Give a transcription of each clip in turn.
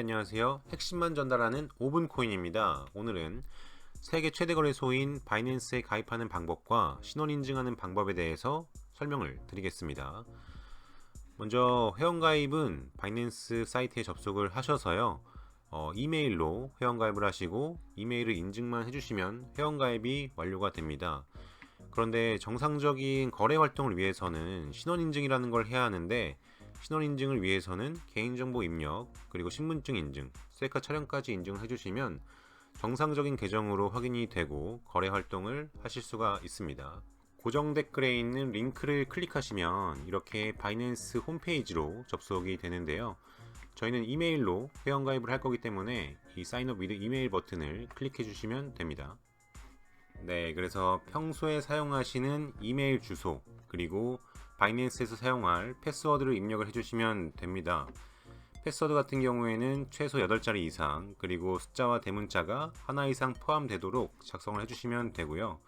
안녕하세요. 핵심만 전달하는 5분 코인입니다. 오늘은 세계 최대 거래소인 바이낸스에 가입하는 방법과 신원 인증하는 방법에 대해서 설명을 드리겠습니다. 먼저 회원가입은 바이낸스 사이트에 접속을 하셔서요. 이메일로 회원가입을 하시고 이메일을 인증만 해주시면 회원가입이 완료가 됩니다. 그런데 정상적인 거래 활동을 위해서는 신원 인증이라는 걸 해야 하는데, 신원 인증을 위해서는 개인정보 입력, 그리고 신분증 인증, 셀카 촬영까지 인증을 해주시면 정상적인 계정으로 확인이 되고 거래 활동을 하실 수가 있습니다. 고정 댓글에 있는 링크를 클릭하시면 이렇게 바이낸스 홈페이지로 접속이 되는데요. 저희는 이메일로 회원가입을 할 거기 때문에 이 사인업 위드 이메일 버튼을 클릭해 주시면 됩니다. 네, 그래서 평소에 사용하시는 이메일 주소, 그리고 바이낸스에서 사용할 패스워드를 입력을 해주시면 됩니다. 패스워드 같은 경우에는 최소 8자리 이상, 그리고 숫자와 대문자가 하나 이상 포함되도록 작성을 해주시면 되고요.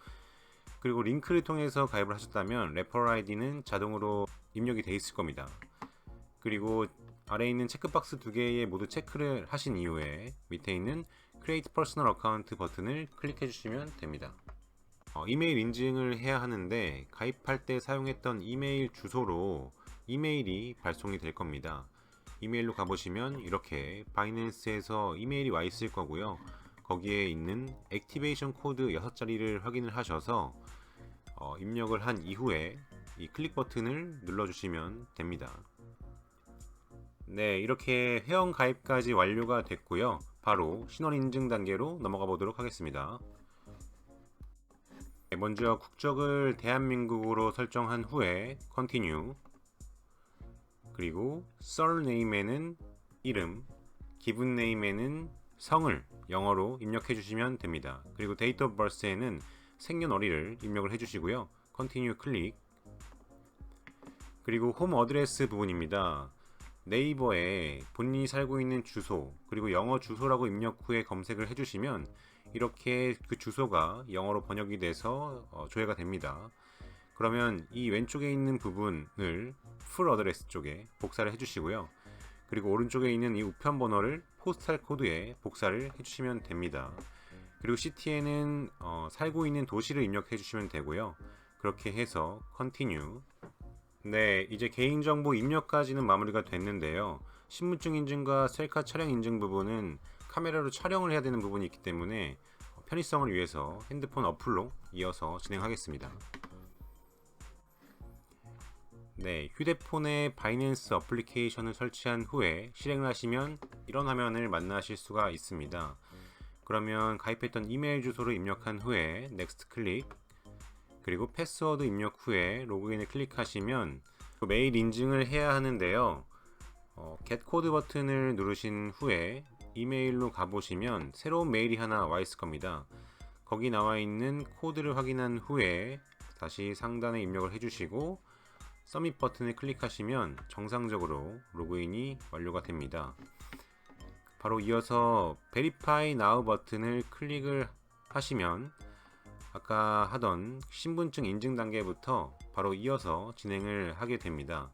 그리고 링크를 통해서 가입을 하셨다면 레퍼럴 아이디는 자동으로 입력이 되어 있을 겁니다. 그리고 아래에 있는 체크박스 2개에 모두 체크를 하신 이후에 밑에 있는 Create Personal Account 버튼을 클릭해 주시면 됩니다. 이메일 인증을 해야 하는데 가입할 때 사용했던 이메일 주소로 이메일이 발송이 될 겁니다. 이메일로 가보시면 이렇게 바이낸스에서 이메일이 와 있을 거고요. 거기에 있는 액티베이션 코드 6자리를 확인을 하셔서 입력을 한 이후에 이 클릭 버튼을 눌러주시면 됩니다. 네, 이렇게 회원 가입까지 완료가 됐고요. 바로 신원 인증 단계로 넘어가 보도록 하겠습니다. 먼저 국적을 대한민국으로 설정한 후에 Continue, 그리고 surname에는 이름, given name에는 성을 영어로 입력해 주시면 됩니다. 그리고 date of birth에는 생년월일을 입력을 해 주시고요. Continue 클릭. 그리고 홈 어드레스 부분입니다. 네이버에 본인이 살고 있는 주소, 그리고 영어 주소라고 입력 후에 검색을 해주시면 이렇게 그 주소가 영어로 번역이 돼서 조회가 됩니다. 그러면 이 왼쪽에 있는 부분을 풀 어드레스 쪽에 복사를 해주시고요. 그리고 오른쪽에 있는 이 우편 번호를 포스탈 코드에 복사를 해주시면 됩니다. 그리고 시티에는 살고 있는 도시를 입력해 주시면 되고요. 그렇게 해서 Continue. 네, 이제 개인정보 입력까지는 마무리가 됐는데요. 신분증 인증과 셀카 촬영 인증 부분은 카메라로 촬영을 해야 되는 부분이 있기 때문에 편의성을 위해서 핸드폰 어플로 이어서 진행하겠습니다. 네, 휴대폰에 바이낸스 어플리케이션을 설치한 후에 실행을 하시면 이런 화면을 만나실 수가 있습니다. 그러면 가입했던 이메일 주소를 입력한 후에 넥스트 클릭, 그리고 패스워드 입력 후에 로그인을 클릭하시면 메일 인증을 해야 하는데요. get 코드 버튼을 누르신 후에 이메일로 가보시면 새로운 메일이 하나 와 있을 겁니다. 거기 나와 있는 코드를 확인한 후에 다시 상단에 입력을 해주시고 서밋 버튼을 클릭하시면 정상적으로 로그인이 완료가 됩니다. 바로 이어서 Verify Now 버튼을 클릭을 하시면 아까 하던 신분증 인증 단계부터 바로 이어서 진행을 하게 됩니다.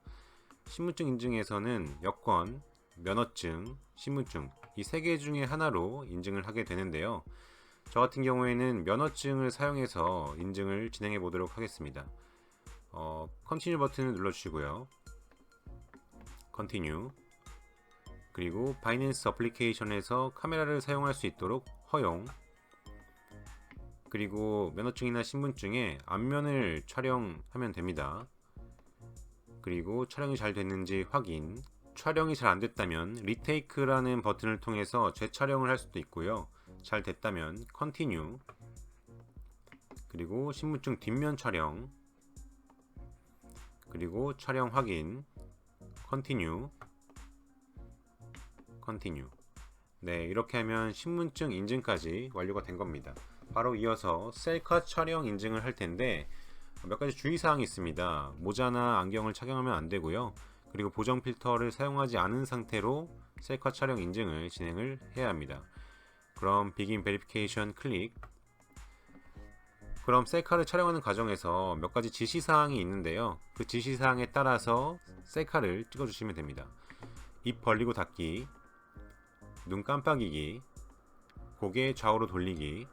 신분증 인증에서는 여권, 면허증, 신분증 이 3개 중에 하나로 인증을 하게 되는데요. 저 같은 경우에는 면허증을 사용해서 인증을 진행해 보도록 하겠습니다. Continue 버튼을 눌러주시고요. Continue. 그리고 바이낸스 어플리케이션에서 카메라를 사용할 수 있도록 허용. 그리고 면허증이나 신분증에 앞면을 촬영하면 됩니다. 그리고 촬영이 잘 됐는지 확인. 촬영이 잘 안 됐다면 리테이크라는 버튼을 통해서 재촬영을 할 수도 있고요. 잘 됐다면 Continue. 그리고 신분증 뒷면 촬영. 그리고 촬영 확인. Continue. Continue. 네, 이렇게 하면 신분증 인증까지 완료가 된 겁니다. 바로 이어서 셀카 촬영 인증을 할 텐데 몇 가지 주의사항이 있습니다. 모자나 안경을 착용하면 안 되고요. 그리고 보정 필터를 사용하지 않은 상태로 셀카 촬영 인증을 진행을 해야 합니다. 그럼 Begin Verification 클릭. 그럼 셀카를 촬영하는 과정에서 몇 가지 지시사항이 있는데요. 그 지시사항에 따라서 셀카를 찍어주시면 됩니다. 입 벌리고 닫기, 눈 깜빡이기, 고개 좌우로 돌리기,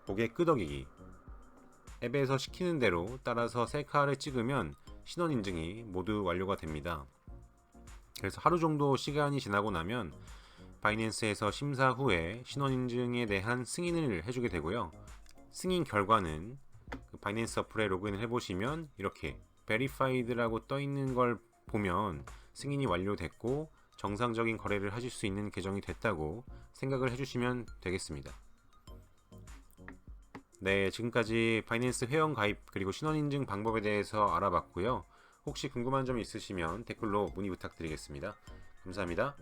고개 끄덕이기. 앱에서 시키는 대로 따라서 셀카를 찍으면 신원 인증이 모두 완료가 됩니다. 그래서 하루 정도 시간이 지나고 나면 바이낸스에서 심사 후에 신원 인증에 대한 승인을 해주게 되고요. 승인 결과는 그 바이낸스 어플에 로그인을 해보시면 이렇게 Verified라고 떠 있는 걸 보면 승인이 완료됐고 정상적인 거래를 하실 수 있는 계정이 됐다고 생각을 해주시면 되겠습니다. 네, 지금까지 바이낸스 회원 가입 그리고 신원 인증 방법에 대해서 알아봤고요. 혹시 궁금한 점 있으시면 댓글로 문의 부탁드리겠습니다. 감사합니다.